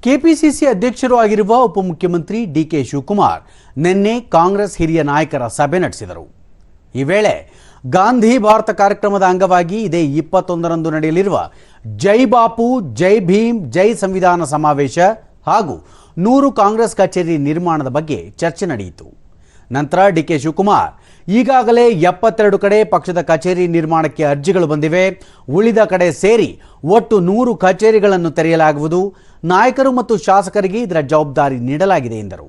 KPCC ಅಧ್ಯಕ್ಷರು ಆಗಿರುವ ಉಪಮುಖ್ಯಮಂತ್ರಿ ಡಿಕೆ ಶಿವಕುಮಾರ್ ನಿನ್ನೆ ಕಾಂಗ್ರೆಸ್ ಹಿರಿಯ ನಾಯಕರ ಸಭೆ ನಡೆಸಿದರು. ಈ ವೇಳೆ ಗಾಂಧಿ ಭಾರತ ಕಾರ್ಯಕ್ರಮದ ಅಂಗವಾಗಿ ಇದೇ 21ರಂದು ನಡೆಯಲಿರುವ ಜೈ ಬಾಪು, ಜೈ ಭೀಮ್, ಜೈ ಸಂವಿಧಾನ ಸಮಾವೇಶ ಹಾಗೂ 100 ಕಾಂಗ್ರೆಸ್ ಕಚೇರಿ ನಿರ್ಮಾಣದ ಬಗ್ಗೆ ಚರ್ಚೆ ನಡೆಯಿತು. ನಂತರ ಡಿಕೆ ಶಿವಕುಮಾರ್ ಈಗಾಗಲೇ 72 ಕಡೆ ಪಕ್ಷದ ಕಚೇರಿ ನಿರ್ಮಾಣಕ್ಕೆ ಅರ್ಜಿಗಳು ಬಂದಿವೆ, ಉಳಿದ ಕಡೆ ಸೇರಿ ಒಟ್ಟು 100 ಕಚೇರಿಗಳನ್ನು ತೆರೆಯಲಾಗುವುದು. ನಾಯಕರು ಮತ್ತು ಶಾಸಕರಿಗೆ ಇದರ ಜವಾಬ್ದಾರಿ ನೀಡಲಾಗಿದೆ ಎಂದರು.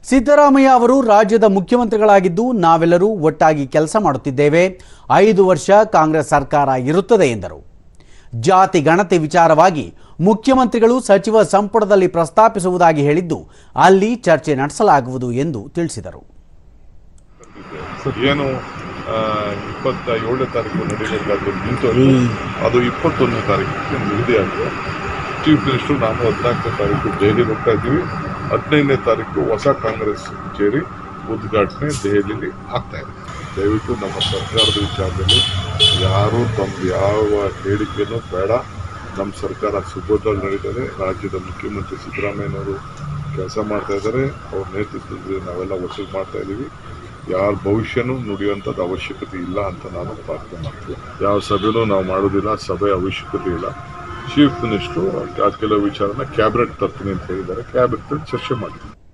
ಸಿದ್ದರಾಮಯ್ಯ ಅವರು ರಾಜ್ಯದ ಮುಖ್ಯಮಂತ್ರಿಗಳಾಗಿದ್ದು ನಾವೆಲ್ಲರೂ ಒಟ್ಟಾಗಿ ಕೆಲಸ ಮಾಡುತ್ತಿದ್ದೇವೆ. 5 ವರ್ಷ ಕಾಂಗ್ರೆಸ್ ಸರ್ಕಾರ ಇರುತ್ತದೆ ಎಂದರು. ಜಾತಿ ಗಣತಿ ವಿಚಾರವಾಗಿ ಮುಖ್ಯಮಂತ್ರಿಗಳು ಸಚಿವ ಸಂಪುಟದಲ್ಲಿ ಪ್ರಸ್ತಾಪಿಸುವುದಾಗಿ ಹೇಳಿದ್ದು ಅಲ್ಲಿ ಚರ್ಚೆ ನಡೆಸಲಾಗುವುದು ಎಂದು ತಿಳಿಸಿದರು. ಏನು 27ನೇ ತಾರೀಕು ನಡೆಯಬೇಕಾದ್ರು ನಿಂತು ಅದು 21ನೇ ತಾರೀಕಿಗೆ ನಿಗದಿಯಾಗಿದೆ. ಚೀಫ್ ಮಿನಿಸ್ಟರ್ ನಾನು 14ನೇ ತಾರೀಕು ದೆಹಲಿಗೆ ಹೋಗ್ತಾ ಇದ್ದೀವಿ. 15ನೇ ತಾರೀಕು ಹೊಸ ಕಾಂಗ್ರೆಸ್ ಕಚೇರಿ ಉದ್ಘಾಟನೆ ದೆಹಲಿಯಲ್ಲಿ ಆಗ್ತಾ ಇದೆ. ದಯವಿಟ್ಟು ನಮ್ಮ ಸರ್ಕಾರದ ವಿಚಾರದಲ್ಲಿ ಯಾರೂ ತಮ್ಮ ಯಾವ ಹೇಳಿಕೆನೂ ಬೇಡ. ನಮ್ಮ ಸರ್ಕಾರ ಸುಭದ್ರವಾಗಿ ನಡೀತದೆ. ರಾಜ್ಯದ ಮುಖ್ಯಮಂತ್ರಿ ಸಿದ್ದರಾಮಯ್ಯನವರು ಕೆಲಸ ಮಾಡ್ತಾ ಇದ್ದಾರೆ. ಅವ್ರ ನೇತೃತ್ವದಲ್ಲಿ ನಾವೆಲ್ಲ ವಸೂಲು ಮಾಡ್ತಾ ಇದ್ದೀವಿ. ಯಾರ ಭವಿಷ್ಯನೂ ನುಡಿಯುವಂಥದ್ದು ಅವಶ್ಯಕತೆ ಇಲ್ಲ ಅಂತ ನಾನು ಪ್ರಾರ್ಥನೆ ಮಾಡ್ತೀನಿ. ಯಾವ ಸಭೆನೂ ನಾವು ಮಾಡೋದಿಲ್ಲ, ಸಭೆ ಅವಶ್ಯಕತೆ ಇಲ್ಲ. ಚೀಫ್ ಮಿನಿಸ್ಟ್ರು ಕೆಲವು ವಿಚಾರನ ಕ್ಯಾಬಿನೆಟ್ ತರ್ತೀನಿ ಅಂತ ಹೇಳಿದ್ದಾರೆ. ಕ್ಯಾಬಿನೆಟ್ ಚರ್ಚೆ ಮಾಡ್ತೀನಿ.